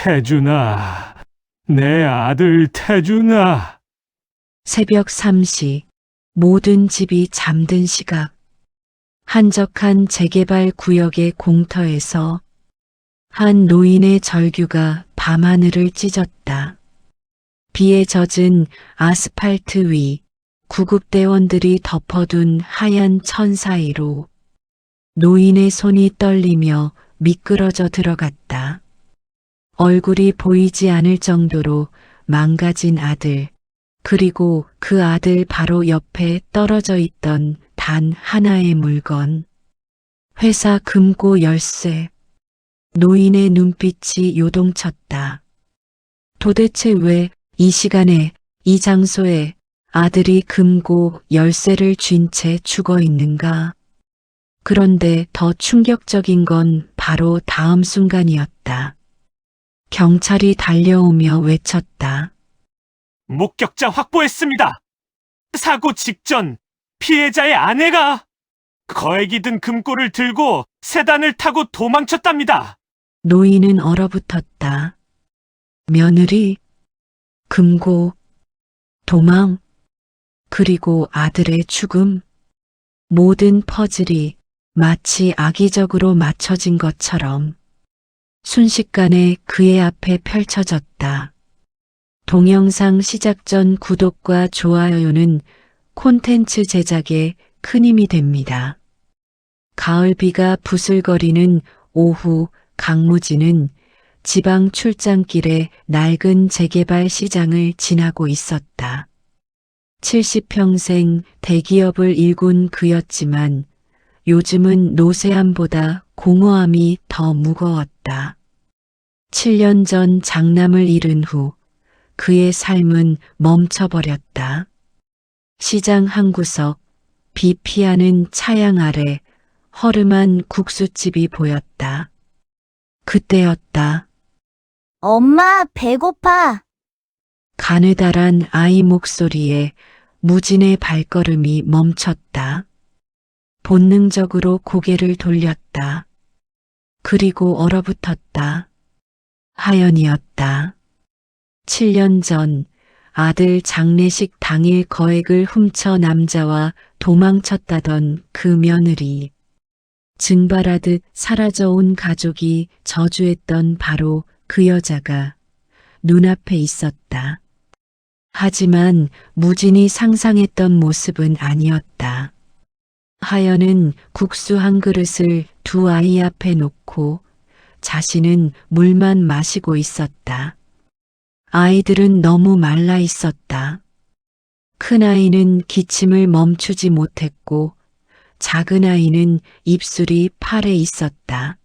태준아, 내 아들 태준아. 새벽 3시, 모든 집이 잠든 시각. 한적한 재개발 구역의 공터에서 한 노인의 절규가 밤하늘을 찢었다. 비에 젖은 아스팔트 위 구급대원들이 덮어둔 하얀 천 사이로 노인의 손이 떨리며 미끄러져 들어갔다. 얼굴이 보이지 않을 정도로 망가진 아들, 그리고 그 아들 바로 옆에 떨어져 있던 단 하나의 물건. 회사 금고 열쇠. 노인의 눈빛이 요동쳤다. 도대체 왜 이 시간에 이 장소에 아들이 금고 열쇠를 쥔 채 죽어 있는가? 그런데 더 충격적인 건 바로 다음 순간이었다. 경찰이 달려오며 외쳤다. 목격자 확보했습니다. 사고 직전 피해자의 아내가 거액이 든 금고를 들고 세단을 타고 도망쳤답니다. 노인은 얼어붙었다. 며느리, 금고, 도망, 그리고 아들의 죽음. 모든 퍼즐이 마치 악의적으로 맞춰진 것처럼 순식간에 그의 앞에 펼쳐졌다. 동영상 시작 전 구독과 좋아요는 콘텐츠 제작에 큰 힘이 됩니다. 가을비가 부슬거리는 오후, 강무진은 지방 출장길에 낡은 재개발 시장을 지나고 있었다. 70평생 대기업을 일군 그였지만 요즘은 노쇠함보다 공허함이 더 무거웠다. 7년 전 장남을 잃은 후 그의 삶은 멈춰버렸다. 시장 한 구석, 비 피하는 차양 아래 허름한 국수집이 보였다. 그때였다. 엄마, 배고파. 가느다란 아이 목소리에 무진의 발걸음이 멈췄다. 본능적으로 고개를 돌렸다. 그리고 얼어붙었다. 하연이었다. 7년 전 아들 장례식 당일 거액을 훔쳐 남자와 도망쳤다던 그 며느리. 증발하듯 사라져온 가족이 저주했던 바로 그 여자가 눈앞에 있었다. 하지만 무진이 상상했던 모습은 아니었다. 하연은 국수 한 그릇을 두 아이 앞에 놓고 자신은 물만 마시고 있었다. 아이들은 너무 말라 있었다. 큰아이는 기침을 멈추지 못했고 작은 아이는 입술이 파래 있었다.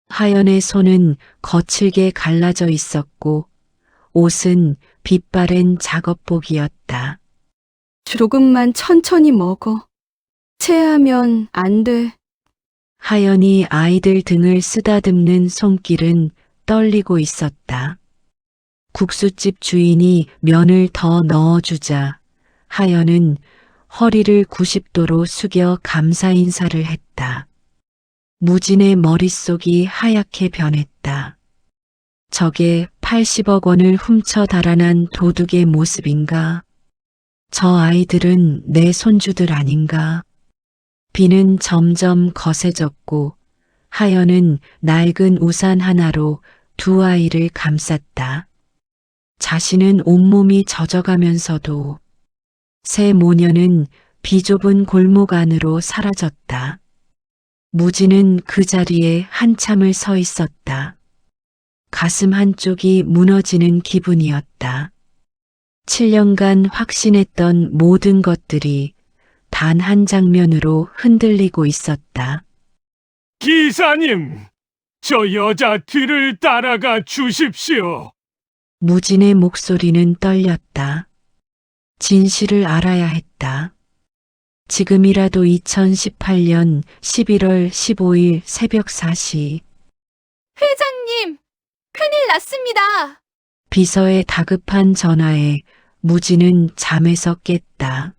하연의 손은 거칠게 갈라져 있었고 옷은 빛바랜 작업복이었다. 조금만 천천히 먹어. 체하면 안 돼. 하연이 아이들 등을 쓰다듬는 손길은 떨리고 있었다. 국수집 주인이 면을 더 넣어주자 하연은 허리를 90도로 숙여 감사 인사를 했다. 무진의 머릿속이 하얗게 변했다. 저게 80억 원을 훔쳐 달아난 도둑의 모습인가? 저 아이들은 내 손주들 아닌가? 비는 점점 거세졌고 하연은 낡은 우산 하나로 두 아이를 감쌌다. 자신은 온몸이 젖어가면서도 새 모녀는 비좁은 골목 안으로 사라졌다. 무진은 그 자리에 한참을 서 있었다. 가슴 한쪽이 무너지는 기분이었다. 7년간 확신했던 모든 것들이 단 한 장면으로 흔들리고 있었다. 기사님, 저 여자 뒤를 따라가 주십시오. 무진의 목소리는 떨렸다. 진실을 알아야 했다. 지금이라도 2018년 11월 15일 새벽 4시. 회장님, 큰일 났습니다. 비서의 다급한 전화에 무진은 잠에서 깼다.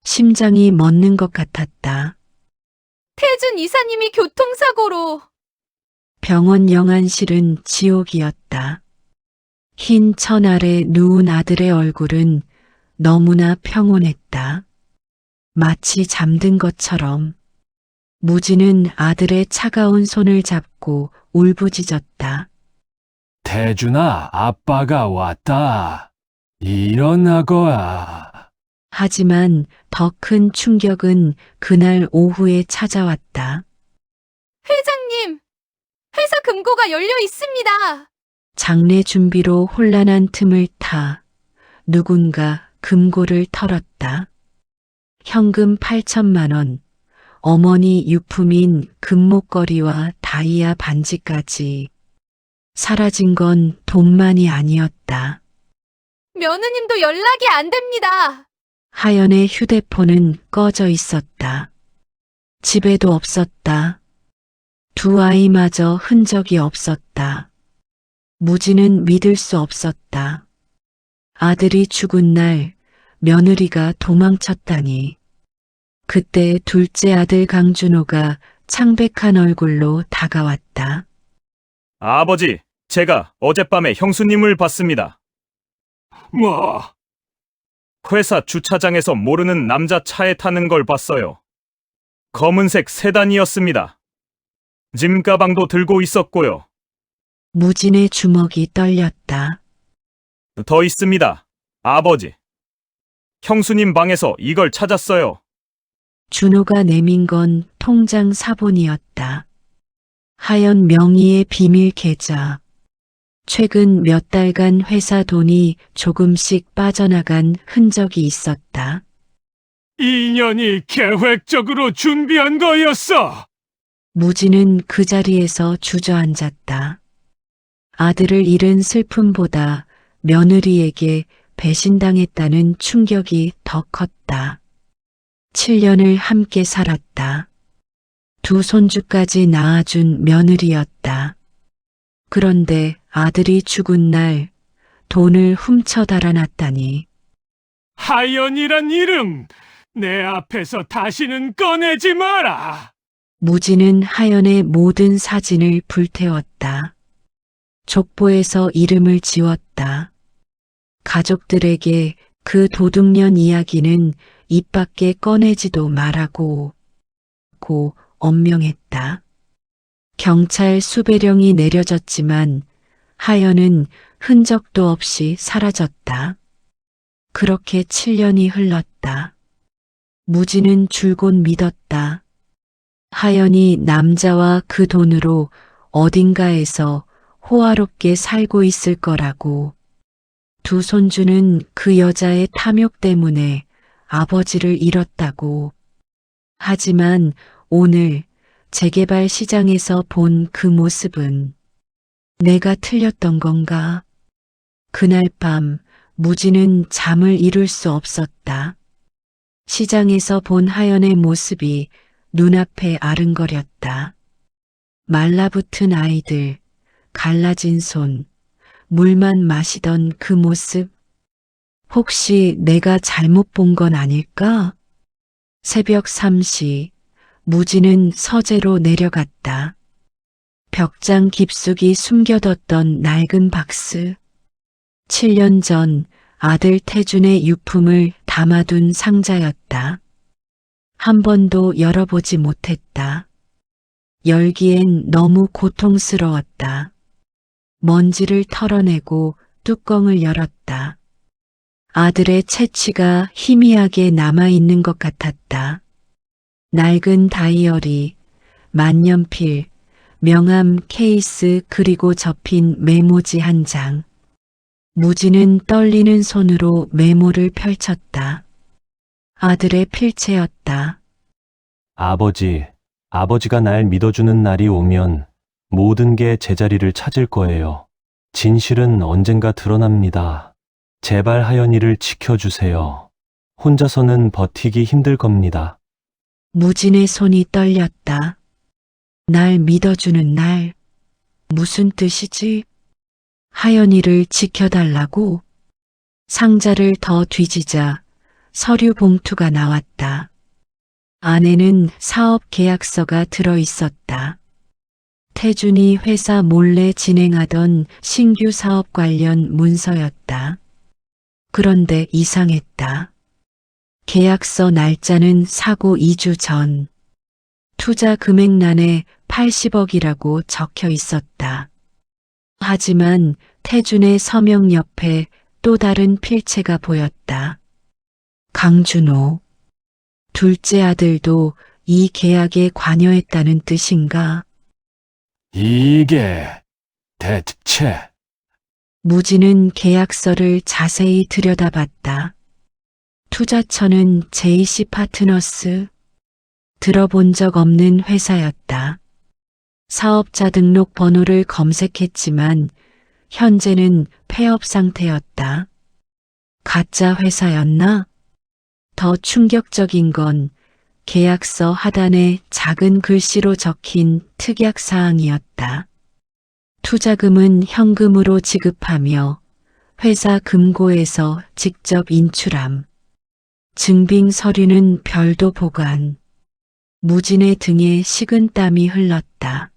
심장이 멎는 것 같았다. 태준 이사님이 교통사고로. 병원 영안실은 지옥이었다. 흰 천 아래 누운 아들의 얼굴은 너무나 평온했다. 마치 잠든 것처럼. 무지는 아들의 차가운 손을 잡고 울부짖었다. 태준아, 아빠가 왔다. 일어나거라. 하지만 더 큰 충격은 그날 오후에 찾아왔다. 회장님, 회사 금고가 열려 있습니다. 장례 준비로 혼란한 틈을 타 누군가 금고를 털었다. 현금 8천만 원, 어머니 유품인 금목걸이와 다이아 반지까지. 사라진 건 돈만이 아니었다. 며느님도 연락이 안 됩니다. 하연의 휴대폰은 꺼져 있었다. 집에도 없었다. 두 아이마저 흔적이 없었다. 무지는 믿을 수 없었다. 아들이 죽은 날 며느리가 도망쳤다니. 그때 둘째 아들 강준호가 창백한 얼굴로 다가왔다. 아버지, 제가 어젯밤에 형수님을 봤습니다. 뭐, 회사 주차장에서 모르는 남자 차에 타는 걸 봤어요. 검은색 세단이었습니다. 짐 가방도 들고 있었고요. 무진의 주먹이 떨렸다. 더 있습니다. 아버지. 형수님 방에서 이걸 찾았어요. 준호가 내민 건 통장 사본이었다. 하연 명의의 비밀 계좌. 최근 몇 달간 회사 돈이 조금씩 빠져나간 흔적이 있었다. 인연이 계획적으로 준비한 거였어. 무지는 그 자리에서 주저앉았다. 아들을 잃은 슬픔보다 며느리에게 배신당했다는 충격이 더 컸다. 7년을 함께 살았다. 두 손주까지 낳아준 며느리였다. 그런데 아들이 죽은 날 돈을 훔쳐 달아났다니. 하연이란 이름, 내 앞에서 다시는 꺼내지 마라. 무지는 하연의 모든 사진을 불태웠다. 족보에서 이름을 지웠다. 가족들에게 그 도둑년 이야기는 입 밖에 꺼내지도 말라고 엄명했다. 경찰 수배령이 내려졌지만 하연은 흔적도 없이 사라졌다. 그렇게 7년이 흘렀다. 무지는 줄곧 믿었다. 하연이 남자와 그 돈으로 어딘가에서 호화롭게 살고 있을 거라고. 두 손주는 그 여자의 탐욕 때문에 아버지를 잃었다고. 하지만 오늘 재개발 시장에서 본 그 모습은 내가 틀렸던 건가? 그날 밤 무지는 잠을 이룰 수 없었다. 시장에서 본 하연의 모습이 눈앞에 아른거렸다. 말라붙은 아이들, 갈라진 손, 물만 마시던 그 모습. 혹시 내가 잘못 본 건 아닐까? 새벽 3시, 무지는 서재로 내려갔다. 벽장 깊숙이 숨겨뒀던 낡은 박스. 7년 전 아들 태준의 유품을 담아둔 상자였다. 한 번도 열어보지 못했다. 열기엔 너무 고통스러웠다. 먼지를 털어내고 뚜껑을 열었다. 아들의 채취가 희미하게 남아있는 것 같았다. 낡은 다이어리, 만년필, 명함 케이스 그리고 접힌 메모지 한 장. 무지는 떨리는 손으로 메모를 펼쳤다. 아들의 필체였다. 아버지가 날 믿어주는 날이 오면 모든 게 제자리를 찾을 거예요. 진실은 언젠가 드러납니다. 제발 하연이를 지켜주세요. 혼자서는 버티기 힘들 겁니다. 무진의 손이 떨렸다. 날 믿어주는 날. 무슨 뜻이지? 하연이를 지켜달라고? 상자를 더 뒤지자 서류 봉투가 나왔다. 안에는 사업 계약서가 들어 있었다. 태준이 회사 몰래 진행하던 신규 사업 관련 문서였다. 그런데 이상했다. 계약서 날짜는 사고 2주 전. 투자 금액란에 80억이라고 적혀 있었다. 하지만 태준의 서명 옆에 또 다른 필체가 보였다. 강준호. 둘째 아들도 이 계약에 관여했다는 뜻인가? 이게 대체 무진은 계약서를 자세히 들여다봤다. 투자처는 JC 파트너스. 들어본 적 없는 회사였다. 사업자 등록 번호를 검색했지만 현재는 폐업 상태였다. 가짜 회사였나? 더 충격적인 건 계약서 하단에 작은 글씨로 적힌 특약 사항이었다. 투자금은 현금으로 지급하며 회사 금고에서 직접 인출함. 증빙 서류는 별도 보관. 무진의 등에 식은땀이 흘렀다.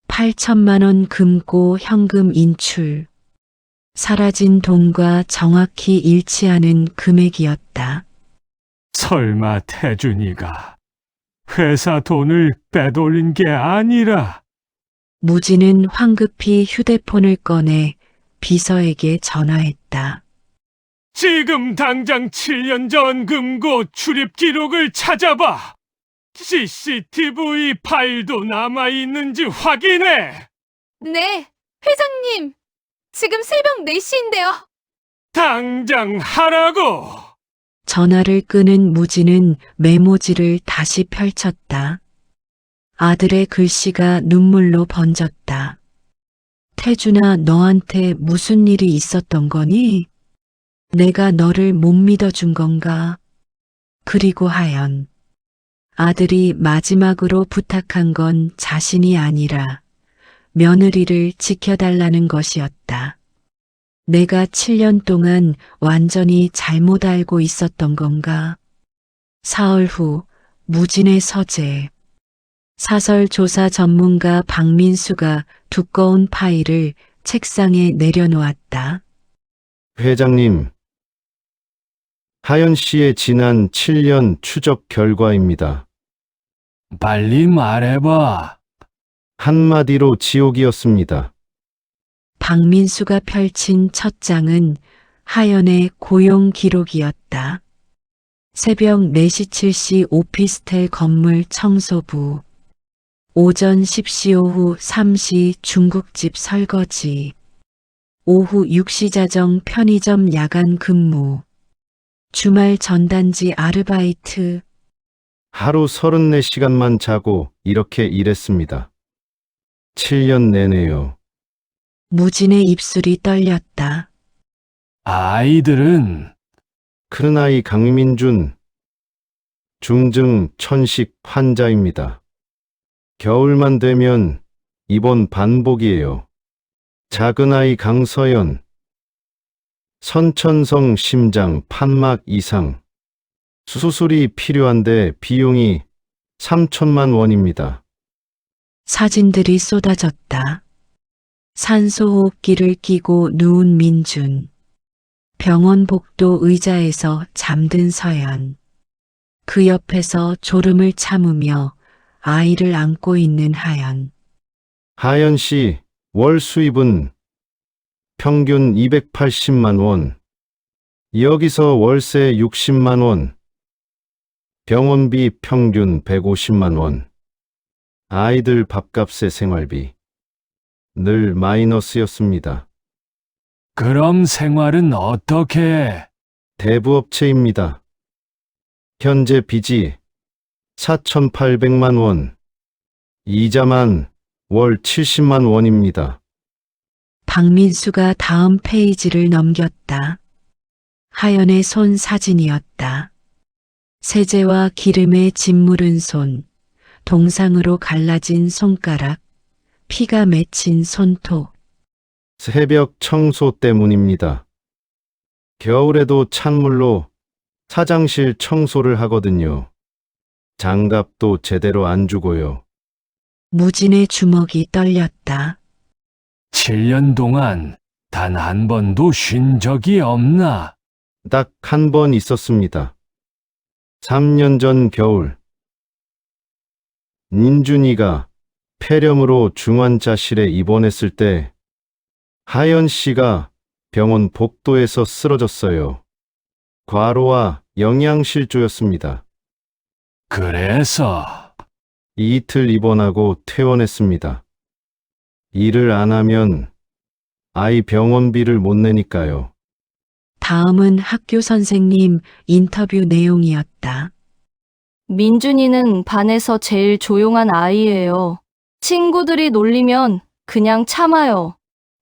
8천만 원 금고 현금 인출. 사라진 돈과 정확히 일치하는 금액이었다. 설마 태준이가 회사 돈을 빼돌린 게 아니라 무진은 황급히 휴대폰을 꺼내 비서에게 전화했다. 지금 당장 7년 전 금고 출입 기록을 찾아봐. CCTV 파일도 남아있는지 확인해. 네, 회장님. 지금 새벽 4시인데요. 당장 하라고. 전화를 끄는 무진은 메모지를 다시 펼쳤다. 아들의 글씨가 눈물로 번졌다. 태준아, 너한테 무슨 일이 있었던 거니? 내가 너를 못 믿어준 건가? 그리고 하연. 아들이 마지막으로 부탁한 건 자신이 아니라 며느리를 지켜달라는 것이었다. 내가 7년 동안 완전히 잘못 알고 있었던 건가? 사흘 후 무진의 서재. 사설 조사 전문가 박민수가 두꺼운 파일을 책상에 내려놓았다. 회장님, 하연 씨의 지난 7년 추적 결과입니다. 빨리 말해봐. 한마디로 지옥이었습니다. 박민수가 펼친 첫 장은 하연의 고용 기록이었다. 새벽 4시 7시 오피스텔 건물 청소부. 오전 10시 오후 3시 중국집 설거지. 오후 6시 자정 편의점 야간 근무. 주말 전단지 아르바이트. 하루 34시간만 자고 이렇게 일했습니다. 7년 내내요. 무진의 입술이 떨렸다. 아이들은 큰아이 강민준, 중증 천식 환자입니다. 겨울만 되면 입원 반복이에요. 작은아이 강서연, 선천성 심장 판막 이상. 수술이 필요한데 비용이 3천만 원입니다. 사진들이 쏟아졌다. 산소호흡기를 끼고 누운 민준. 병원 복도 의자에서 잠든 서연. 그 옆에서 졸음을 참으며 아이를 안고 있는 하연. 하연 씨 월 수입은 평균 280만 원. 여기서 월세 60만 원. 병원비 평균 150만 원. 아이들 밥값에 생활비. 늘 마이너스였습니다. 그럼 생활은 어떻게 해? 대부업체입니다. 현재 빚이 4,800만 원. 이자만 월 70만 원입니다. 박민수가 다음 페이지를 넘겼다. 하연의 손 사진이었다. 세제와 기름에 짓무른 손, 동상으로 갈라진 손가락, 피가 맺힌 손톱. 새벽 청소 때문입니다. 겨울에도 찬물로 사장실 청소를 하거든요. 장갑도 제대로 안 주고요. 무진의 주먹이 떨렸다. 7년 동안 단 한 번도 쉰 적이 없나? 딱 한 번 있었습니다. 3년 전 겨울. 민준이가 폐렴으로 중환자실에 입원했을 때 하연 씨가 병원 복도에서 쓰러졌어요. 과로와 영양실조였습니다. 그래서 이틀 입원하고 퇴원했습니다. 일을 안 하면 아이 병원비를 못 내니까요. 다음은 학교 선생님 인터뷰 내용이었다. 민준이는 반에서 제일 조용한 아이예요. 친구들이 놀리면 그냥 참아요.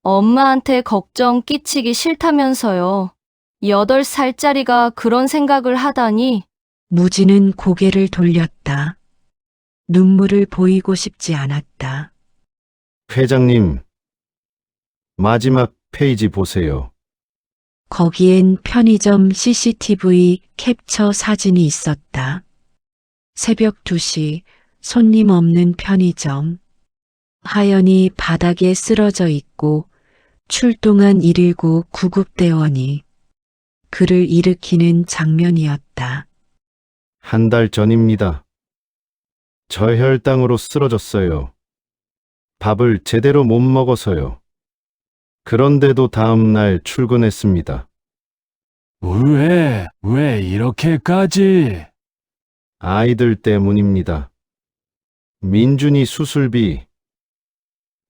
엄마한테 걱정 끼치기 싫다면서요. 8살짜리가 그런 생각을 하다니. 무진은 고개를 돌렸다. 눈물을 보이고 싶지 않았다. 회장님, 마지막 페이지 보세요. 거기엔 편의점 CCTV 캡처 사진이 있었다. 새벽 2시 손님 없는 편의점. 하연이 바닥에 쓰러져 있고 출동한 119 구급대원이 그를 일으키는 장면이었다. 한 달 전입니다. 저혈당으로 쓰러졌어요. 밥을 제대로 못 먹어서요. 그런데도 다음 날 출근했습니다. 왜 이렇게까지? 아이들 때문입니다. 민준이 수술비,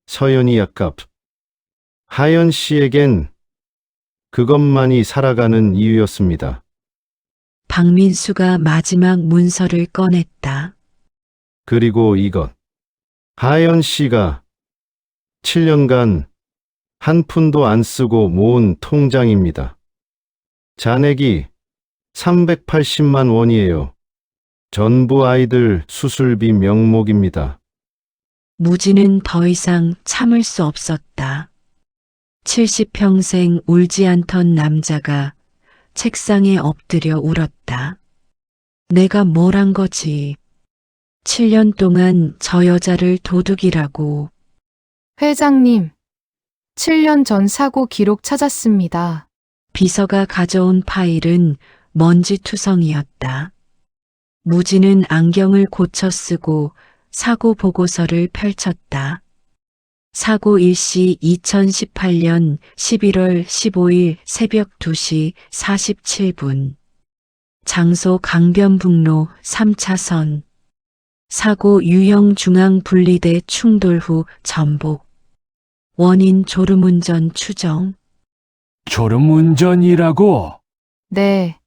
서연이 약값. 하연 씨에겐 그것만이 살아가는 이유였습니다. 박민수가 마지막 문서를 꺼냈다. 그리고 이것. 하연 씨가 7년간 한 푼도 안 쓰고 모은 통장입니다. 잔액이 380만 원이에요. 전부 아이들 수술비 명목입니다. 무진은 더 이상 참을 수 없었다. 70평생 울지 않던 남자가 책상에 엎드려 울었다. 내가 뭘 한 거지? 7년 동안 저 여자를 도둑이라고. 회장님, 7년 전 사고 기록 찾았습니다. 비서가 가져온 파일은 먼지투성이었다. 무진은 안경을 고쳐 쓰고 사고 보고서를 펼쳤다. 사고 일시 2018년 11월 15일 새벽 2시 47분. 장소 강변북로 3차선. 사고 유형 중앙 분리대 충돌 후 전복. 원인 졸음운전 추정. 졸음운전이라고? 네.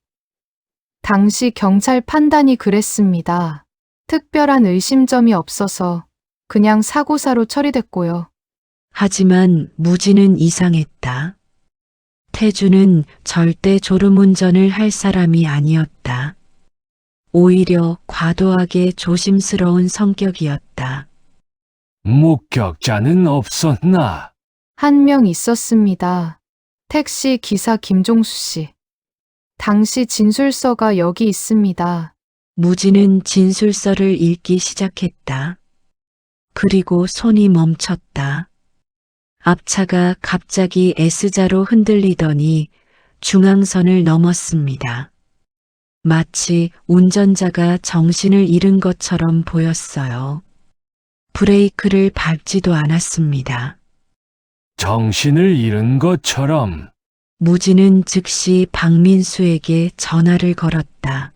당시 경찰 판단이 그랬습니다. 특별한 의심점이 없어서 그냥 사고사로 처리됐고요. 하지만 무진은 이상했다. 태주는 절대 졸음운전을 할 사람이 아니었다. 오히려 과도하게 조심스러운 성격이었다. 목격자는 없었나? 한 명 있었습니다. 택시 기사 김종수 씨. 당시 진술서가 여기 있습니다. 무진은 진술서를 읽기 시작했다. 그리고 손이 멈췄다. 앞차가 갑자기 S자로 흔들리더니 중앙선을 넘었습니다. 마치 운전자가 정신을 잃은 것처럼 보였어요. 브레이크를 밟지도 않았습니다. 정신을 잃은 것처럼. 무진은 즉시 박민수에게 전화를 걸었다.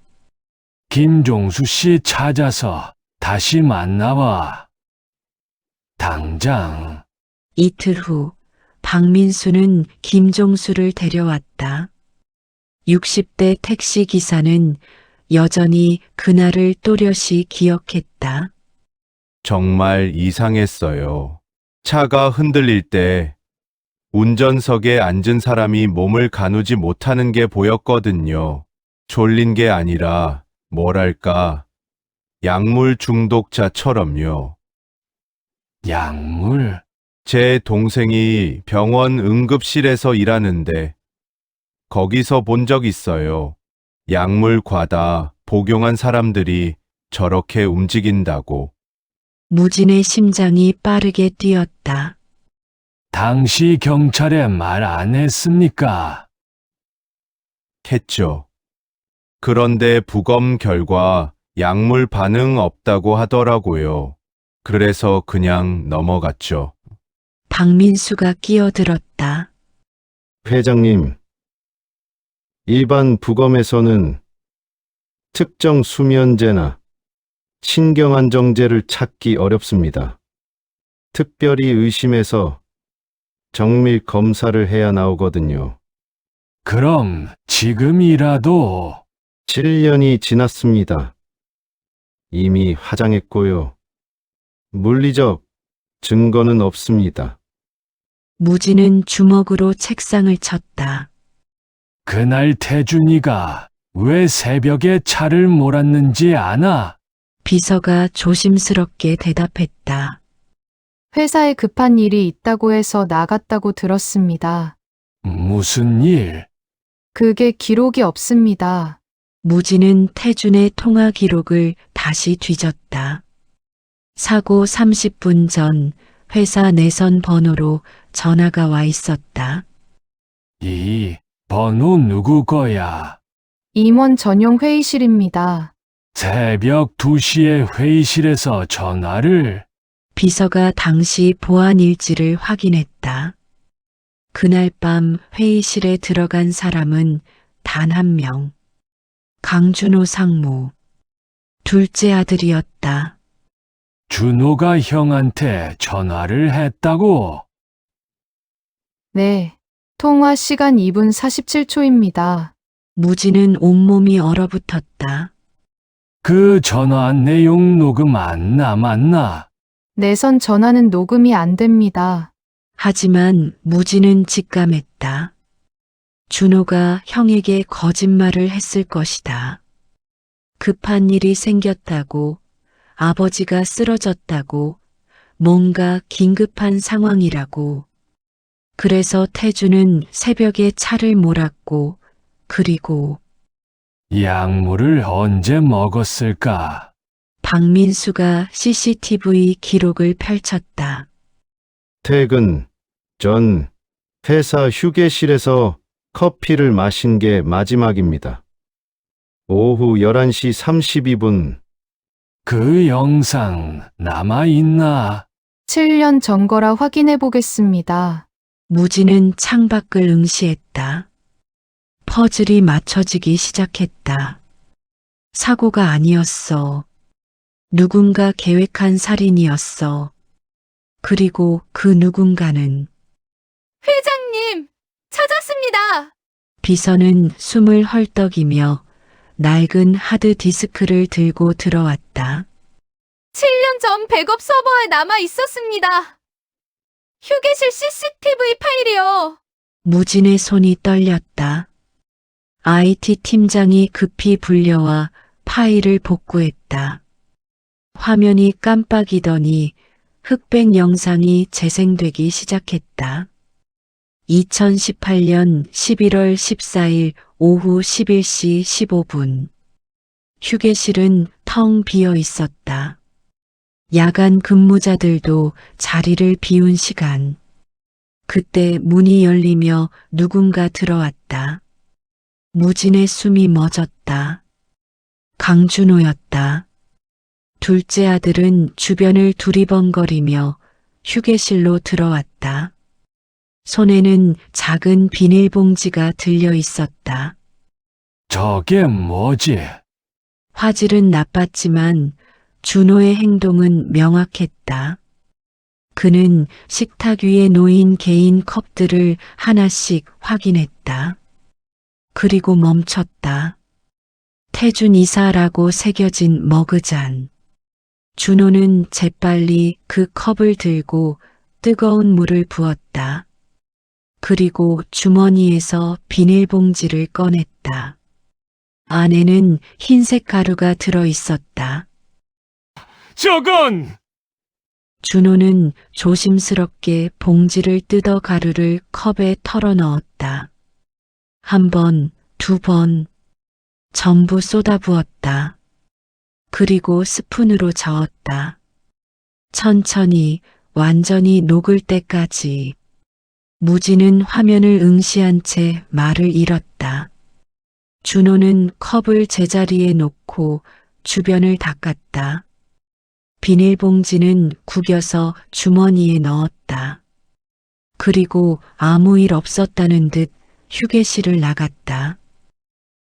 김종수 씨 찾아서 다시 만나봐. 당장. 이틀 후 박민수는 김종수를 데려왔다. 60대 택시 기사는 여전히 그날을 또렷이 기억했다. 정말 이상했어요. 차가 흔들릴 때 운전석에 앉은 사람이 몸을 가누지 못하는 게 보였거든요. 졸린 게 아니라 뭐랄까 약물 중독자처럼요. 약물? 제 동생이 병원 응급실에서 일하는데 거기서 본 적 있어요. 약물 과다 복용한 사람들이 저렇게 움직인다고. 무진의 심장이 빠르게 뛰었다. 당시 경찰에 말 안 했습니까? 했죠. 그런데 부검 결과 약물 반응 없다고 하더라고요. 그래서 그냥 넘어갔죠. 박민수가 끼어들었다. 회장님, 일반 부검에서는 특정 수면제나 신경안정제를 찾기 어렵습니다. 특별히 의심해서 정밀 검사를 해야 나오거든요. 그럼 지금이라도 7년이 지났습니다. 이미 화장했고요. 물리적 증거는 없습니다. 무진은 주먹으로 책상을 쳤다. 그날 태준이가 왜 새벽에 차를 몰았는지 아나? 비서가 조심스럽게 대답했다. 회사에 급한 일이 있다고 해서 나갔다고 들었습니다. 무슨 일? 그게 기록이 없습니다. 무진은 태준의 통화 기록을 다시 뒤졌다. 사고 30분 전 회사 내선 번호로 전화가 와 있었다. 이 번호 누구 거야? 임원 전용 회의실입니다. 새벽 2시에 회의실에서 전화를. 비서가 당시 보안 일지를 확인했다. 그날 밤 회의실에 들어간 사람은 단 한 명. 강준호 상무. 둘째 아들이었다. 준호가 형한테 전화를 했다고? 네. 통화 시간 2분 47초입니다. 무진은 온몸이 얼어붙었다. 그 전화 내용 녹음 안 남았나? 내선 전화는 녹음이 안 됩니다. 하지만 무진은 직감했다. 준호가 형에게 거짓말을 했을 것이다. 급한 일이 생겼다고, 아버지가 쓰러졌다고, 뭔가 긴급한 상황이라고. 그래서 태주는 새벽에 차를 몰았고, 그리고 약물을 언제 먹었을까? 박민수가 CCTV 기록을 펼쳤다. 퇴근 전 회사 휴게실에서 커피를 마신 게 마지막입니다. 오후 11시 32분. 그 영상 남아있나? 7년 전 거라 확인해 보겠습니다. 무진은 창밖을 응시했다. 퍼즐이 맞춰지기 시작했다. 사고가 아니었어. 누군가 계획한 살인이었어. 그리고 그 누군가는 회장님, 찾았습니다. 비서는 숨을 헐떡이며 낡은 하드디스크를 들고 들어왔다. 7년 전 백업 서버에 남아 있었습니다. 휴게실 CCTV 파일이요. 무진의 손이 떨렸다. IT 팀장이 급히 불려와 파일을 복구했다. 화면이 깜빡이더니 흑백 영상이 재생되기 시작했다. 2018년 11월 14일 오후 11시 15분. 휴게실은 텅 비어 있었다. 야간 근무자들도 자리를 비운 시간. 그때 문이 열리며 누군가 들어왔다. 무진의 숨이 멎었다. 강준호였다. 둘째 아들은 주변을 두리번거리며 휴게실로 들어왔다. 손에는 작은 비닐봉지가 들려 있었다. 저게 뭐지? 화질은 나빴지만 준호의 행동은 명확했다. 그는 식탁 위에 놓인 개인 컵들을 하나씩 확인했다. 그리고 멈췄다. 태준 이사라고 새겨진 머그잔. 준호는 재빨리 그 컵을 들고 뜨거운 물을 부었다. 그리고 주머니에서 비닐봉지를 꺼냈다. 안에는 흰색 가루가 들어 있었다. 저건! 준호는 조심스럽게 봉지를 뜯어 가루를 컵에 털어 넣었다. 한 번, 두 번, 전부 쏟아부었다. 그리고 스푼으로 저었다. 천천히 완전히 녹을 때까지. 무지는 화면을 응시한 채 말을 잃었다. 준호는 컵을 제자리에 놓고 주변을 닦았다. 비닐봉지는 구겨서 주머니에 넣었다. 그리고 아무 일 없었다는 듯 휴게실을 나갔다.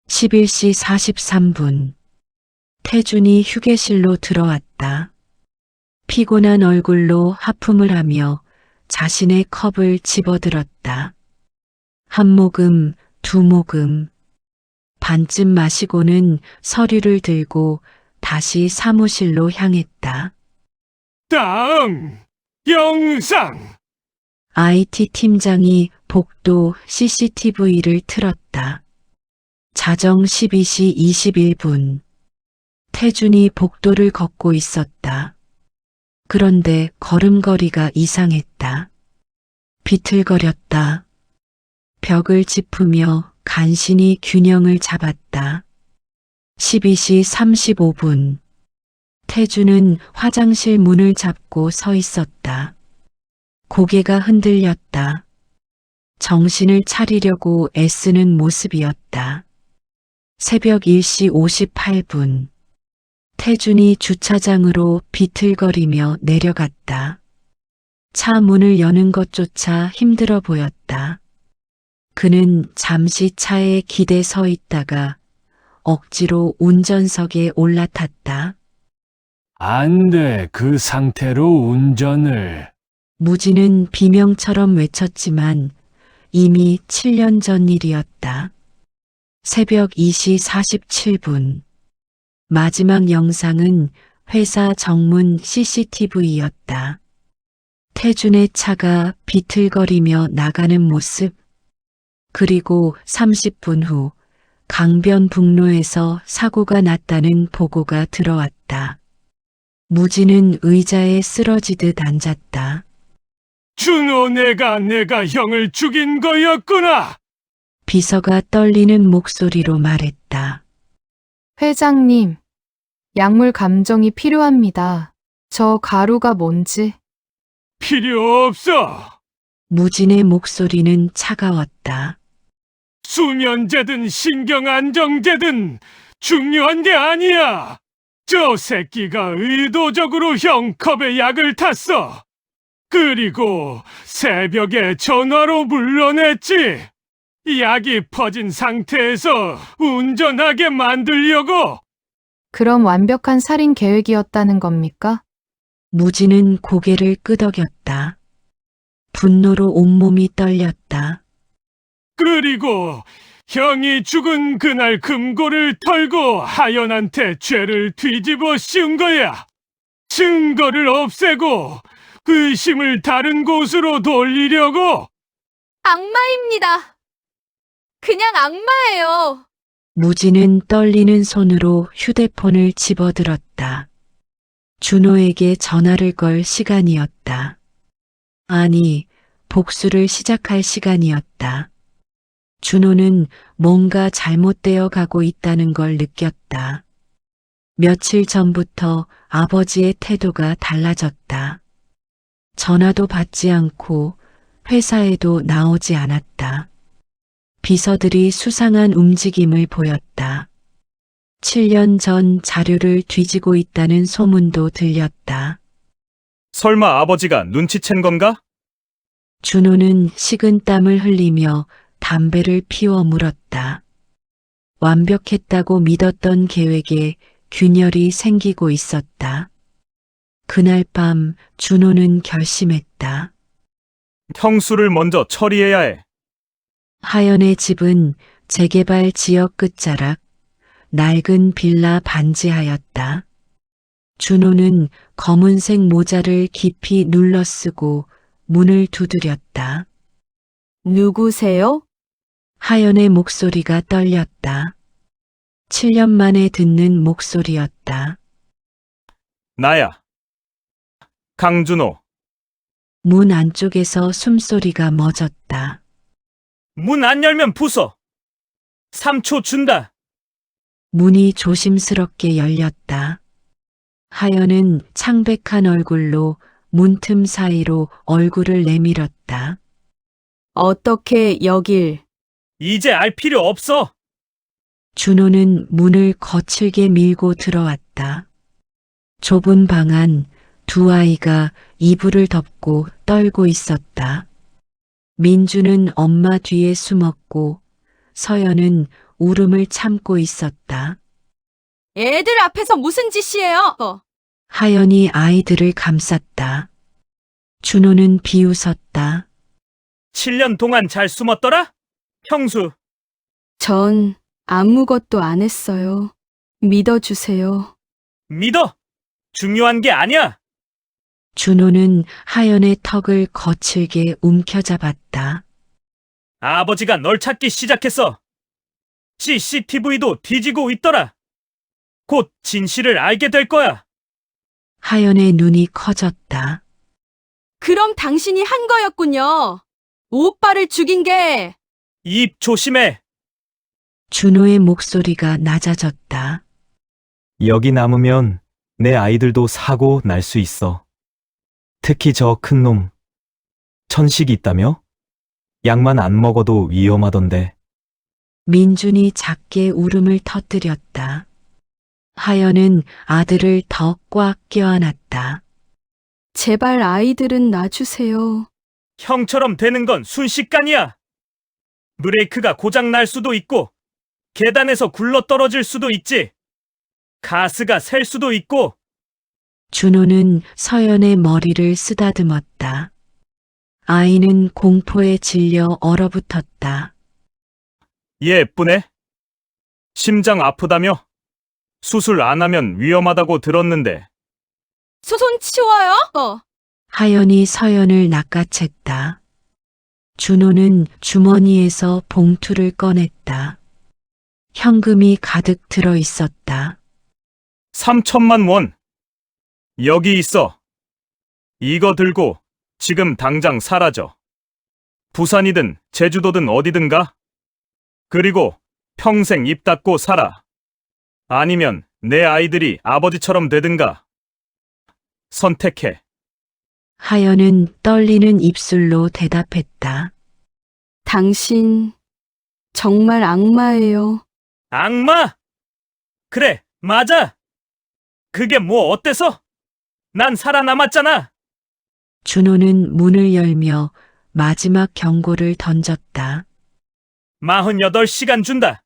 11시 43분. 태준이 휴게실로 들어왔다. 피곤한 얼굴로 하품을 하며 자신의 컵을 집어들었다. 한 모금, 두 모금. 반쯤 마시고는 서류를 들고 다시 사무실로 향했다. 다음 영상. IT 팀장이 복도 CCTV를 틀었다. 자정 12시 21분. 태준이 복도를 걷고 있었다. 그런데 걸음걸이가 이상했다. 비틀거렸다. 벽을 짚으며 간신히 균형을 잡았다. 12시 35분. 태준은 화장실 문을 잡고 서 있었다. 고개가 흔들렸다. 정신을 차리려고 애쓰는 모습이었다. 새벽 1시 58분. 태준이 주차장으로 비틀거리며 내려갔다. 차 문을 여는 것조차 힘들어 보였다. 그는 잠시 차에 기대 서 있다가 억지로 운전석에 올라탔다. 안 돼, 그 상태로 운전을. 무지는 비명처럼 외쳤지만 이미 7년 전 일이었다. 새벽 2시 47분. 마지막 영상은 회사 정문 CCTV였다. 태준의 차가 비틀거리며 나가는 모습. 그리고 30분 후 강변북로에서 사고가 났다는 보고가 들어왔다. 무지는 의자에 쓰러지듯 앉았다. 준호, 내가 형을 죽인 거였구나. 비서가 떨리는 목소리로 말했다. 회장님, 약물 감정이 필요합니다. 저 가루가 뭔지. 필요 없어. 무진의 목소리는 차가웠다. 수면제든 신경안정제든 중요한 게 아니야. 저 새끼가 의도적으로 형 컵에 약을 탔어. 그리고 새벽에 전화로 물러냈지. 약이 퍼진 상태에서 운전하게 만들려고. 그럼 완벽한 살인 계획이었다는 겁니까? 무지는 고개를 끄덕였다. 분노로 온몸이 떨렸다. 그리고 형이 죽은 그날 금고를 털고 하연한테 죄를 뒤집어 씌운 거야. 증거를 없애고 의심을 다른 곳으로 돌리려고. 악마입니다. 그냥 악마예요. 무지는 떨리는 손으로 휴대폰을 집어들었다. 준호에게 전화를 걸 시간이었다. 아니, 복수를 시작할 시간이었다. 준호는 뭔가 잘못되어 가고 있다는 걸 느꼈다. 며칠 전부터 아버지의 태도가 달라졌다. 전화도 받지 않고 회사에도 나오지 않았다. 비서들이 수상한 움직임을 보였다. 7년 전 자료를 뒤지고 있다는 소문도 들렸다. 설마 아버지가 눈치챈 건가? 준호는 식은땀을 흘리며 담배를 피워 물었다. 완벽했다고 믿었던 계획에 균열이 생기고 있었다. 그날 밤 준호는 결심했다. 형수를 먼저 처리해야 해. 하연의 집은 재개발 지역 끝자락, 낡은 빌라 반지하였다. 준호는 검은색 모자를 깊이 눌러쓰고 문을 두드렸다. 누구세요? 하연의 목소리가 떨렸다. 7년 만에 듣는 목소리였다. 나야. 강준호. 문 안쪽에서 숨소리가 멎었다. 문 안 열면 부숴. 3초 준다. 문이 조심스럽게 열렸다. 하연은 창백한 얼굴로 문틈 사이로 얼굴을 내밀었다. 어떻게 여길? 이제 알 필요 없어. 준호는 문을 거칠게 밀고 들어왔다. 좁은 방 안 두 아이가 이불을 덮고 떨고 있었다. 민주는 엄마 뒤에 숨었고 서연은 울음을 참고 있었다. 애들 앞에서 무슨 짓이에요? 하연이 아이들을 감쌌다. 준호는 비웃었다. 7년 동안 잘 숨었더라? 형수, 전 아무것도 안 했어요. 믿어주세요. 믿어. 중요한 게 아니야. 준호는 하연의 턱을 거칠게 움켜잡았다. 아버지가 널 찾기 시작했어. CCTV도 뒤지고 있더라. 곧 진실을 알게 될 거야. 하연의 눈이 커졌다. 그럼 당신이 한 거였군요. 오빠를 죽인 게. 입 조심해. 준호의 목소리가 낮아졌다. 여기 남으면 내 아이들도 사고 날 수 있어. 특히 저 큰 놈. 천식이 있다며? 약만 안 먹어도 위험하던데. 민준이 작게 울음을 터뜨렸다. 하연은 아들을 더 꽉 껴안았다. 제발 아이들은 놔주세요. 형처럼 되는 건 순식간이야. 브레이크가 고장 날 수도 있고, 계단에서 굴러 떨어질 수도 있지. 가스가 셀 수도 있고. 준호는 서연의 머리를 쓰다듬었다. 아이는 공포에 질려 얼어붙었다. 예쁘네. 심장 아프다며? 수술 안 하면 위험하다고 들었는데. 손 치워요? 하연이 서연을 낚아챘다. 준호는 주머니에서 봉투를 꺼냈다. 현금이 가득 들어 있었다. 3천만 원. 여기 있어. 이거 들고 지금 당장 사라져. 부산이든 제주도든 어디든 가. 그리고 평생 입 닫고 살아. 아니면 내 아이들이 아버지처럼 되든가. 선택해. 하연은 떨리는 입술로 대답했다. 당신 정말 악마예요. 악마? 그래, 맞아. 그게 뭐 어때서? 난 살아남았잖아. 준호는 문을 열며 마지막 경고를 던졌다. 48시간 준다.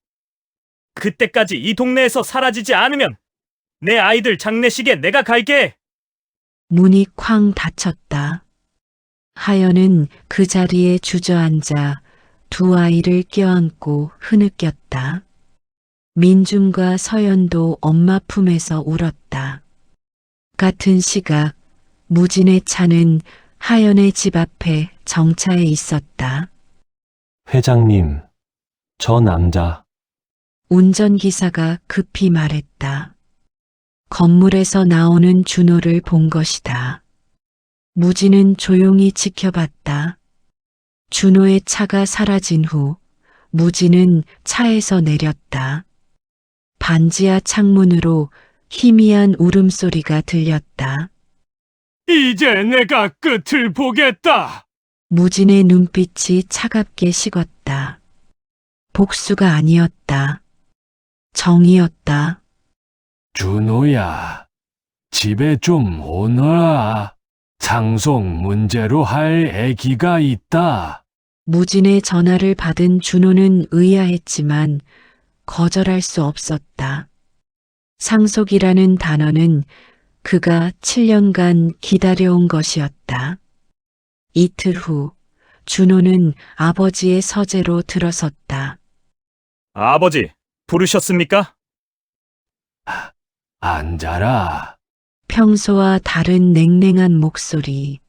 그때까지 이 동네에서 사라지지 않으면 내 아이들 장례식에 내가 갈게. 문이 쾅 닫혔다. 하연은 그 자리에 주저앉아 두 아이를 껴안고 흐느꼈다. 민준과 서연도 엄마 품에서 울었다. 같은 시각 무진의 차는 하연의 집 앞에 정차해 있었다. 회장님, 저 남자. 운전기사가 급히 말했다. 건물에서 나오는 준호를 본 것이다. 무진은 조용히 지켜봤다. 준호의 차가 사라진 후 무진은 차에서 내렸다. 반지하 창문으로 희미한 울음소리가 들렸다. 이제 내가 끝을 보겠다. 무진의 눈빛이 차갑게 식었다. 복수가 아니었다. 정이었다. 준호야, 집에 좀 오너라. 상속 문제로 할 애기가 있다. 무진의 전화를 받은 준호는 의아했지만 거절할 수 없었다. 상속이라는 단어는 그가 7년간 기다려온 것이었다. 이틀 후 준호는 아버지의 서재로 들어섰다. 아버지, 부르셨습니까? 앉아라. 평소와 다른 냉랭한 목소리.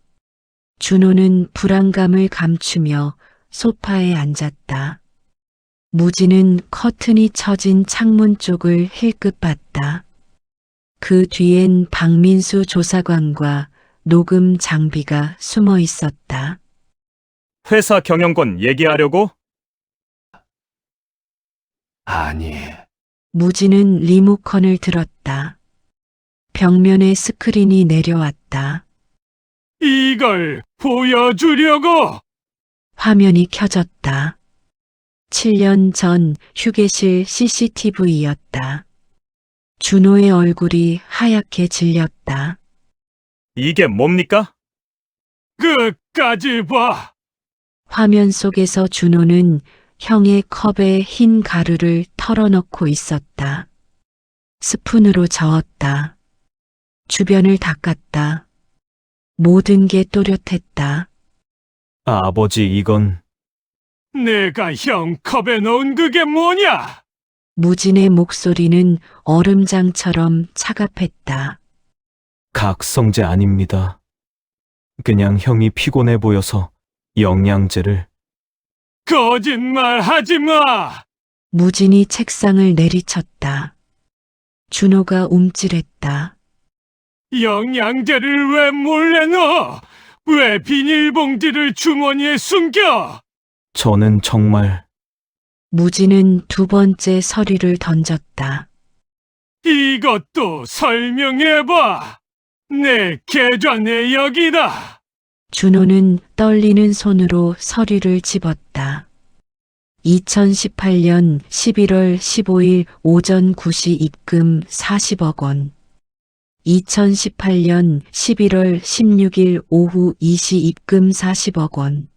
준호는 불안감을 감추며 소파에 앉았다. 무진은 커튼이 쳐진 창문 쪽을 힐끗 봤다. 그 뒤엔 박민수 조사관과 녹음 장비가 숨어 있었다. 회사 경영권 얘기하려고? 아니, 무진은 리모컨을 들었다. 벽면에 스크린이 내려왔다. 이걸 보여주려고. 화면이 켜졌다. 7년 전 휴게실 CCTV였다. 준호의 얼굴이 하얗게 질렸다. 이게 뭡니까? 끝까지 봐. 화면 속에서 준호는 형의 컵에 흰 가루를 털어넣고 있었다. 스푼으로 저었다. 주변을 닦았다. 모든 게 또렷했다. 아버지, 이건 내가 형 컵에 넣은 그게 뭐냐? 무진의 목소리는 얼음장처럼 차갑했다. 각성제 아닙니다. 그냥 형이 피곤해 보여서 영양제를. 거짓말 하지 마. 무진이 책상을 내리쳤다. 준호가 움찔했다. 영양제를 왜 몰래 넣어? 왜 비닐봉지를 주머니에 숨겨? 저는 정말 무진은 두 번째 서류를 던졌다. 이것도 설명해봐. 내 계좌 내역이다. 준호는 떨리는 손으로 서류를 집었다. 2018년 11월 15일 오전 9시 입금 40억 원. 2018년 11월 16일 오후 2시 입금 40억 원.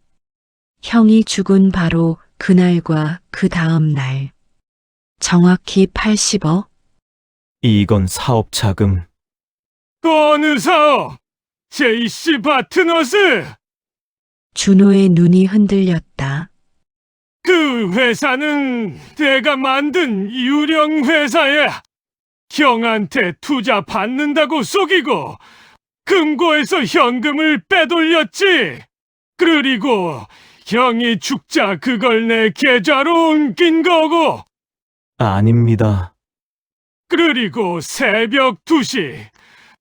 형이 죽은 바로 그날과 그 다음 날. 정확히 80억? 이건 사업 자금. 어느 사업? JC 파트너스. 준호의 눈이 흔들렸다. 그 회사는 내가 만든 유령 회사야. 형한테 투자 받는다고 속이고 금고에서 현금을 빼돌렸지. 그리고 형이 죽자 그걸 내 계좌로 옮긴 거고. 아닙니다. 그리고 새벽 2시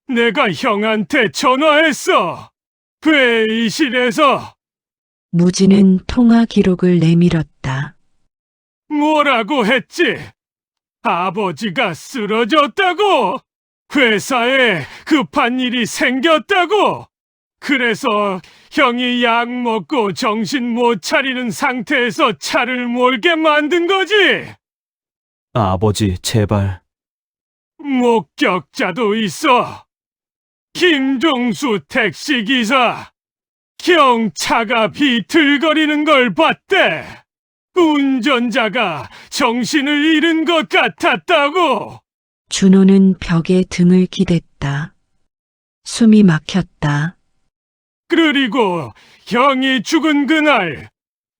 내가 형한테 전화했어. 회의실에서. 무진은 통화 기록을 내밀었다. 뭐라고 했지? 아버지가 쓰러졌다고. 회사에 급한 일이 생겼다고. 그래서 형이 약 먹고 정신 못 차리는 상태에서 차를 몰게 만든 거지. 아버지, 제발. 목격자도 있어. 김종수 택시기사. 형 차가 비틀거리는 걸 봤대. 운전자가 정신을 잃은 것 같았다고. 준호는 벽에 등을 기댔다. 숨이 막혔다. 그리고 형이 죽은 그날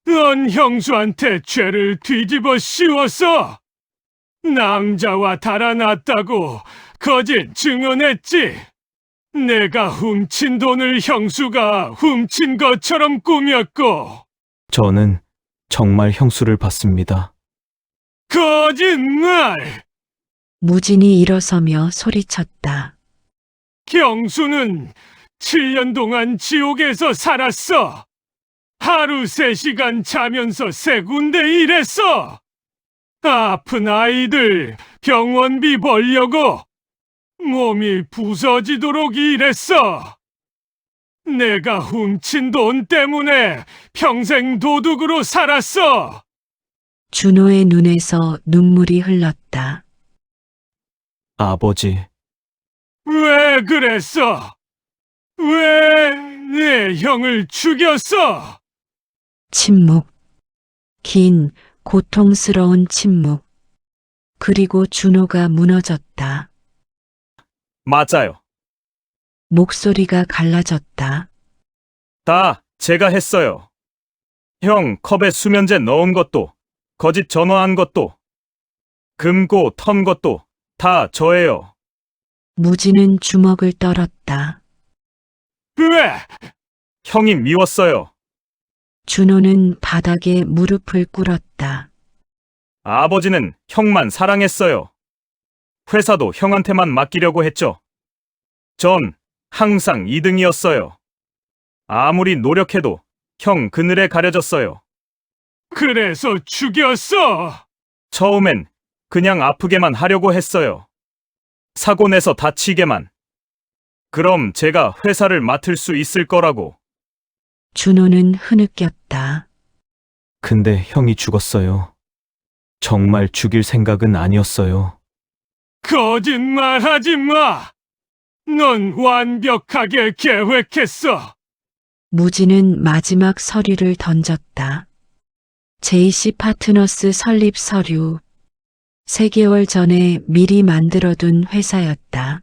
넌 형수한테 죄를 뒤집어 씌웠어. 남자와 달아났다고 거짓 증언했지. 내가 훔친 돈을 형수가 훔친 것처럼 꾸몄고. 저는 정말 형수를 받습니다. 거짓말! 무진이 일어서며 소리쳤다. 형수는 7년 동안 지옥에서 살았어. 하루 3시간 자면서 3군데 일했어. 아픈 아이들 병원비 벌려고 몸이 부서지도록 일했어. 내가 훔친 돈 때문에 평생 도둑으로 살았어. 준호의 눈에서 눈물이 흘렀다. 아버지, 왜 그랬어? 왜 내 형을 죽였어? 침묵. 긴, 고통스러운 침묵. 그리고 준호가 무너졌다. 맞아요. 목소리가 갈라졌다. 다 제가 했어요. 형 컵에 수면제 넣은 것도, 거짓 전화한 것도, 금고 턴 것도 다 저예요. 무진은 주먹을 떨었다. 왜? 형이 미웠어요. 준호는 바닥에 무릎을 꿇었다. 아버지는 형만 사랑했어요. 회사도 형한테만 맡기려고 했죠. 전 항상 2등이었어요. 아무리 노력해도 형 그늘에 가려졌어요. 그래서 죽였어. 처음엔 그냥 아프게만 하려고 했어요. 사고 내서 다치게만. 그럼 제가 회사를 맡을 수 있을 거라고. 준호는 흐느꼈다. 근데 형이 죽었어요. 정말 죽일 생각은 아니었어요. 거짓말하지 마! 넌 완벽하게 계획했어! 무진은 마지막 서류를 던졌다. JC 파트너스 설립 서류. 3개월 전에 미리 만들어둔 회사였다.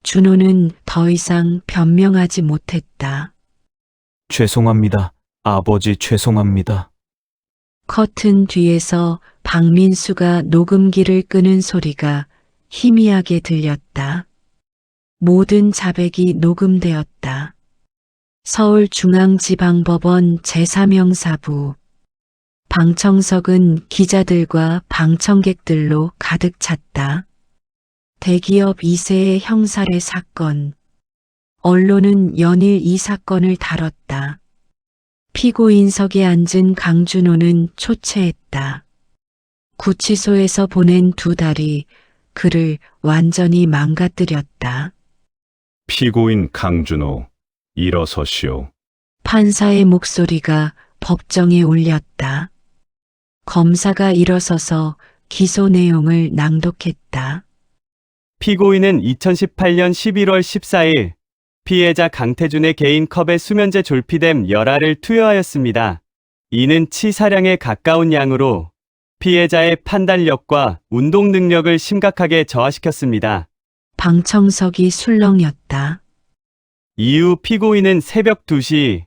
준호는 더 이상 변명하지 못했다. 죄송합니다. 아버지 죄송합니다. 커튼 뒤에서 박민수가 녹음기를 끄는 소리가 희미하게 들렸다. 모든 자백이 녹음되었다. 서울중앙지방법원 제3형사부. 방청석은 기자들과 방청객들로 가득 찼다. 대기업 2세의 형살의 사건. 언론은 연일 이 사건을 다뤘다. 피고인석에 앉은 강준호는 초췌했다. 구치소에서 보낸 2달이 그를 완전히 망가뜨렸다. 피고인 강준호, 일어서시오. 판사의 목소리가 법정에 울렸다. 검사가 일어서서 기소 내용을 낭독했다. 피고인은 2018년 11월 14일 피해자 강태준의 개인 컵에 수면제 졸피뎀 열알을 투여하였습니다. 이는 치사량에 가까운 양으로 피해자의 판단력과 운동 능력을 심각하게 저하시켰습니다. 방청석이 술렁였다. 이후 피고인은 새벽 2시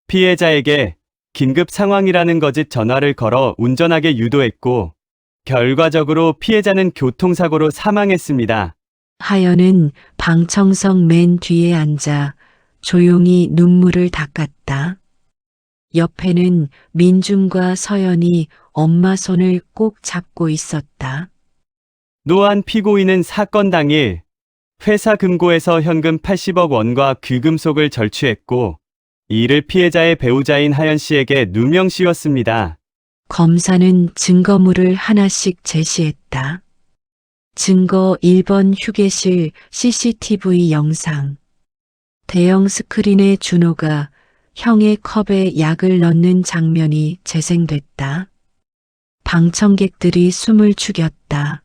피해자에게 긴급 상황이라는 거짓 전화를 걸어 운전하게 유도했고 결과적으로 피해자는 교통사고로 사망했습니다. 하연은 방청석 맨 뒤에 앉아 조용히 눈물을 닦았다. 옆에는 민중과 서연이 엄마 손을 꼭 잡고 있었다. 또한 피고인은 사건 당일 회사 금고에서 현금 80억 원과 귀금속을 절취했고 이를 피해자의 배우자인 하연 씨에게 누명 씌웠습니다. 검사는 증거물을 하나씩 제시했다. 증거 1번 휴게실 CCTV 영상. 대형 스크린에 준호가 형의 컵에 약을 넣는 장면이 재생됐다. 방청객들이 숨을 죽였다.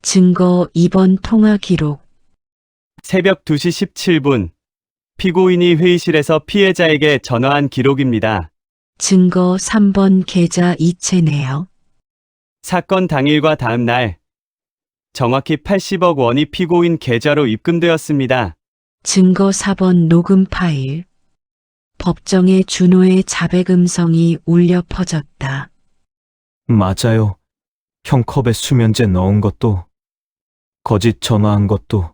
증거 2번 통화 기록. 새벽 2시 17분 피고인이 회의실에서 피해자에게 전화한 기록입니다. 증거 3번 계좌 이체 내역. 사건 당일과 다음 날 정확히 80억 원이 피고인 계좌로 입금되었습니다. 증거 4번 녹음 파일. 법정에 준호의 자백 음성이 울려 퍼졌다. 맞아요. 형 컵에 수면제 넣은 것도, 거짓 전화한 것도,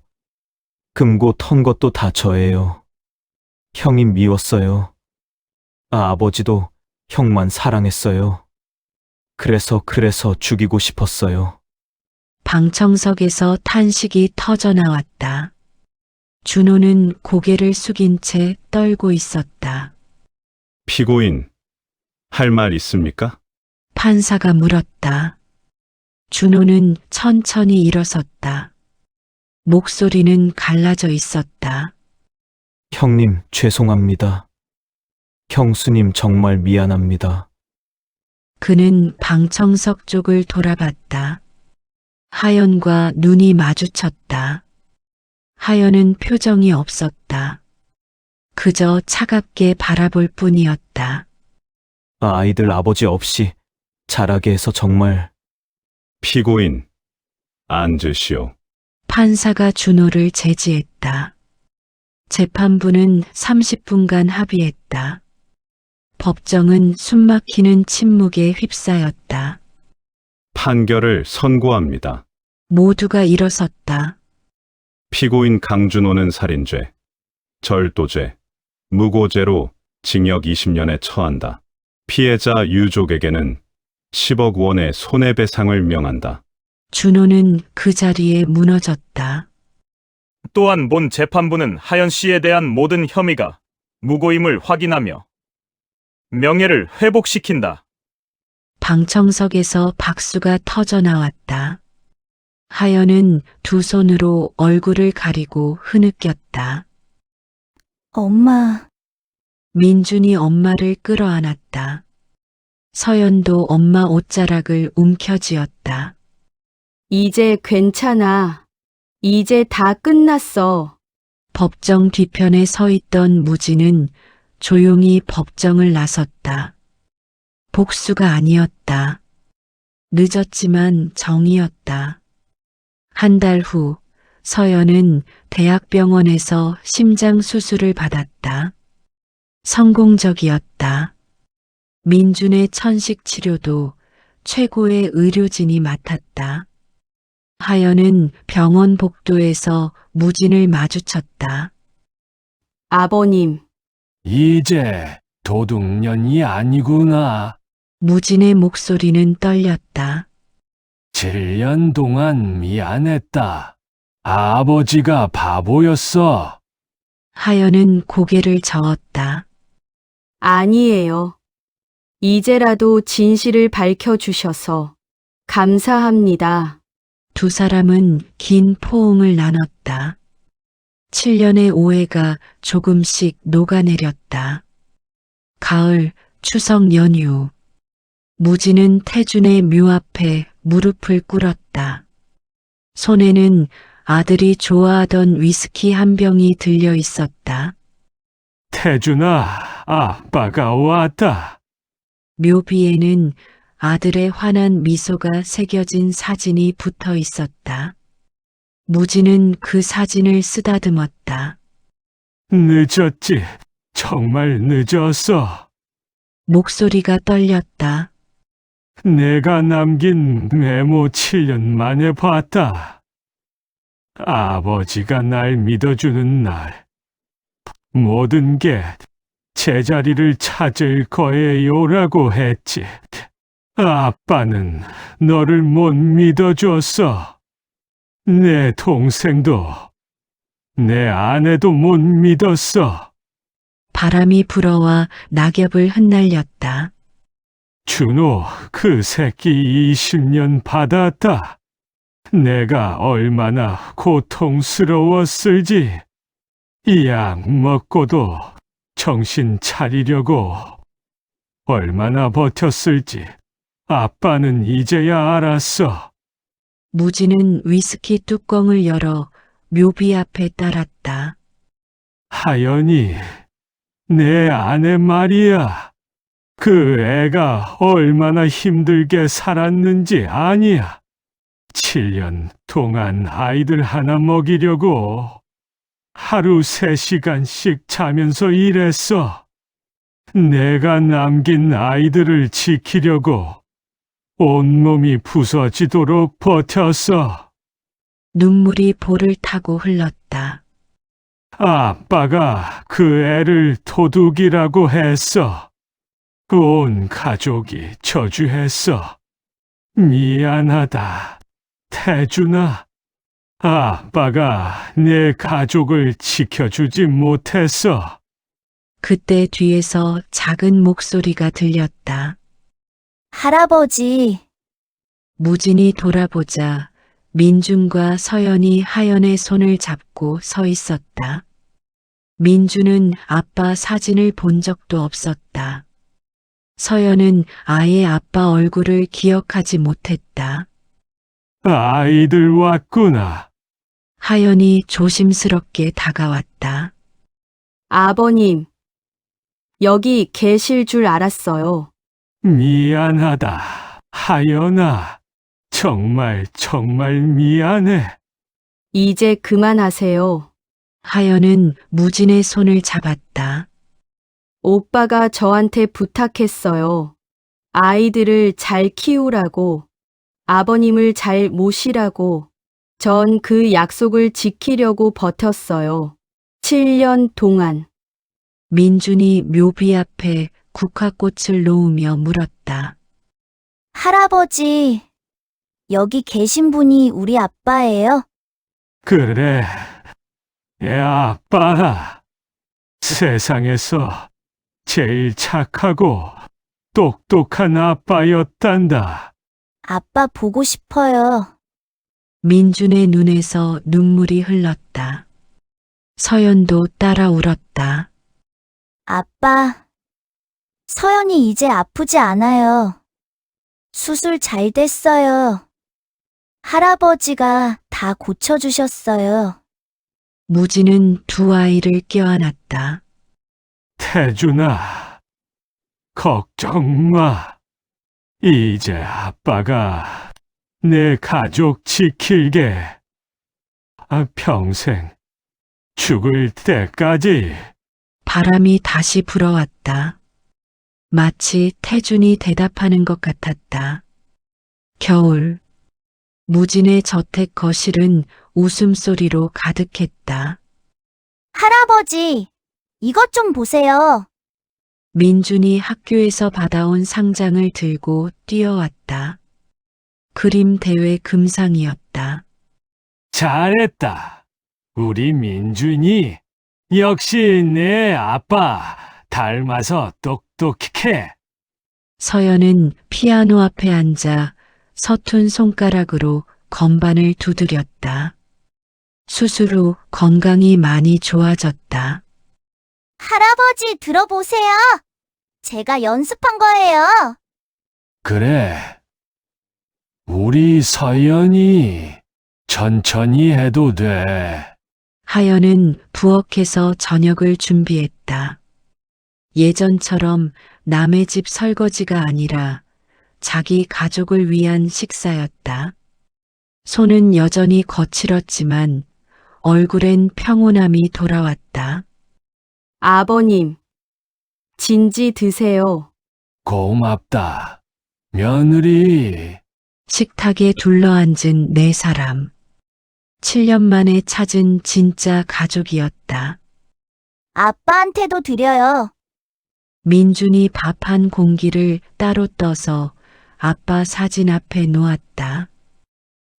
금고 턴 것도 다 저예요. 형이 미웠어요. 아버지도 형만 사랑했어요. 그래서 죽이고 싶었어요. 방청석에서 탄식이 터져 나왔다. 준호는 고개를 숙인 채 떨고 있었다. 피고인, 할 말 있습니까? 판사가 물었다. 준호는 천천히 일어섰다. 목소리는 갈라져 있었다. 형님, 죄송합니다. 형수님 정말 미안합니다. 그는 방청석 쪽을 돌아봤다. 하연과 눈이 마주쳤다. 하연은 표정이 없었다. 그저 차갑게 바라볼 뿐이었다. 아이들 아버지 없이 자라게 해서 정말. 피고인, 앉으시오. 판사가 준호를 제지했다. 재판부는 30분간 합의했다. 법정은 숨막히는 침묵에 휩싸였다. 판결을 선고합니다. 모두가 일어섰다. 피고인 강준호는 살인죄, 절도죄, 무고죄로 징역 20년에 처한다. 피해자 유족에게는 10억 원의 손해배상을 명한다. 준호는 그 자리에 무너졌다. 또한 본 재판부는 하연 씨에 대한 모든 혐의가 무고임을 확인하며 명예를 회복시킨다. 방청석에서 박수가 터져 나왔다. 하연은 두 손으로 얼굴을 가리고 흐느꼈다. 엄마, 민준이 엄마를 끌어안았다. 서연도 엄마 옷자락을 움켜쥐었다. 이제 괜찮아. 이제 다 끝났어. 법정 뒤편에 서 있던 무진은 조용히 법정을 나섰다. 복수가 아니었다. 늦었지만 정이었다. 한 달 후 서연은 대학병원에서 심장 수술을 받았다. 성공적이었다. 민준의 천식 치료도 최고의 의료진이 맡았다. 하연은 병원 복도에서 무진을 마주쳤다. 아버님, 이제 도둑년이 아니구나. 무진의 목소리는 떨렸다. 7년 동안 미안했다. 아버지가 바보였어. 하연은 고개를 저었다. 아니에요. 이제라도 진실을 밝혀주셔서 감사합니다. 두 사람은 긴 포옹을 나눴다. 7년의 오해가 조금씩 녹아내렸다. 가을, 추석 연휴. 무진은 태준의 묘 앞에 무릎을 꿇었다. 손에는 아들이 좋아하던 위스키 한 병이 들려 있었다. 태준아, 아빠가 왔다. 묘비에는 아들의 환한 미소가 새겨진 사진이 붙어 있었다. 무진은 그 사진을 쓰다듬었다. 늦었지. 정말 늦었어. 목소리가 떨렸다. 내가 남긴 메모 7년 만에 봤다. 아버지가 날 믿어주는 날, 모든 게 제자리를 찾을 거예요라고 했지. 아빠는 너를 못 믿어줬어. 내 동생도, 내 아내도 못 믿었어. 바람이 불어와 낙엽을 흩날렸다. 준호, 그 새끼 20년 받았다. 내가 얼마나 고통스러웠을지. 약 먹고도 정신 차리려고 얼마나 버텼을지 아빠는 이제야 알았어. 무진은 위스키 뚜껑을 열어 묘비 앞에 따랐다. 하연이, 내 아내 말이야. 그 애가 얼마나 힘들게 살았는지 아니야. 7년 동안 아이들 하나 먹이려고 하루 3시간씩 자면서 일했어. 내가 남긴 아이들을 지키려고 온몸이 부서지도록 버텼어. 눈물이 볼을 타고 흘렀다. 아빠가 그 애를 도둑이라고 했어. 온 가족이 저주했어. 미안하다, 태준아. 아빠가 내 가족을 지켜주지 못했어. 그때 뒤에서 작은 목소리가 들렸다. 할아버지, 무진이 돌아보자 민준과 서연이 하연의 손을 잡고 서 있었다. 민준은 아빠 사진을 본 적도 없었다. 서연은 아예 아빠 얼굴을 기억하지 못했다. 아이들 왔구나. 하연이 조심스럽게 다가왔다. 아버님, 여기 계실 줄 알았어요. 미안하다, 하연아. 정말 미안해. 이제 그만하세요. 하연은 무진의 손을 잡았다. 오빠가 저한테 부탁했어요. 아이들을 잘 키우라고, 아버님을 잘 모시라고. 전 그 약속을 지키려고 버텼어요. 7년 동안. 민준이 묘비 앞에 국화꽃을 놓으며 물었다. 할아버지, 여기 계신 분이 우리 아빠예요? 그래, 애 아빠. 세상에서 제일 착하고 똑똑한 아빠였단다. 아빠 보고 싶어요. 민준의 눈에서 눈물이 흘렀다. 서연도 따라 울었다. 아빠, 서연이 이제 아프지 않아요. 수술 잘 됐어요. 할아버지가 다 고쳐주셨어요. 무진은 두 아이를 껴안았다. 태준아, 걱정 마. 이제 아빠가 내 가족 지킬게. 평생 죽을 때까지. 바람이 다시 불어왔다. 마치 태준이 대답하는 것 같았다. 겨울. 무진의 저택 거실은 웃음소리로 가득했다. 할아버지, 이것 좀 보세요. 민준이 학교에서 받아온 상장을 들고 뛰어왔다. 그림 대회 금상이었다. 잘했다. 우리 민준이 역시 내 아빠 닮아서 똑똑해. 서연은 피아노 앞에 앉아 서툰 손가락으로 건반을 두드렸다. 수술 후 건강이 많이 좋아졌다. 할아버지 들어보세요. 제가 연습한 거예요. 그래. 우리 서연이 천천히 해도 돼. 하연은 부엌에서 저녁을 준비했다. 예전처럼 남의 집 설거지가 아니라 자기 가족을 위한 식사였다. 손은 여전히 거칠었지만 얼굴엔 평온함이 돌아왔다. 아버님, 진지 드세요. 고맙다. 며느리. 식탁에 둘러앉은 네 사람. 7년 만에 찾은 진짜 가족이었다. 아빠한테도 드려요. 민준이 밥 한 공기를 따로 떠서 아빠 사진 앞에 놓았다.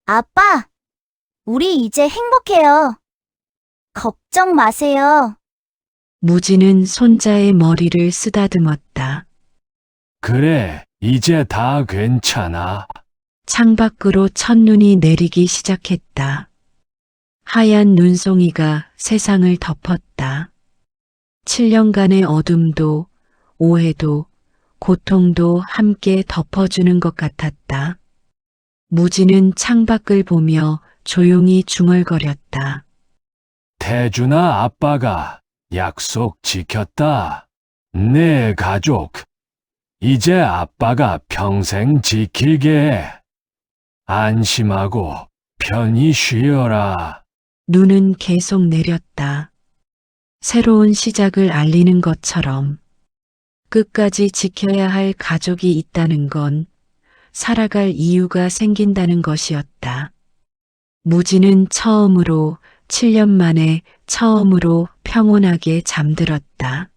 아빠, 우리 이제 행복해요. 걱정 마세요. 무진은 손자의 머리를 쓰다듬었다. 그래, 이제 다 괜찮아. 창밖으로 첫눈이 내리기 시작했다. 하얀 눈송이가 세상을 덮었다. 7년간의 어둠도 오해도 고통도 함께 덮어주는 것 같았다. 무진은 창밖을 보며 조용히 중얼거렸다. 태준아, 아빠가 약속 지켰다. 내 가족. 이제 아빠가 평생 지킬게. 안심하고 편히 쉬어라. 눈은 계속 내렸다. 새로운 시작을 알리는 것처럼 끝까지 지켜야 할 가족이 있다는 건 살아갈 이유가 생긴다는 것이었다. 무진은 처음으로 7년 만에 처음으로 평온하게 잠들었다.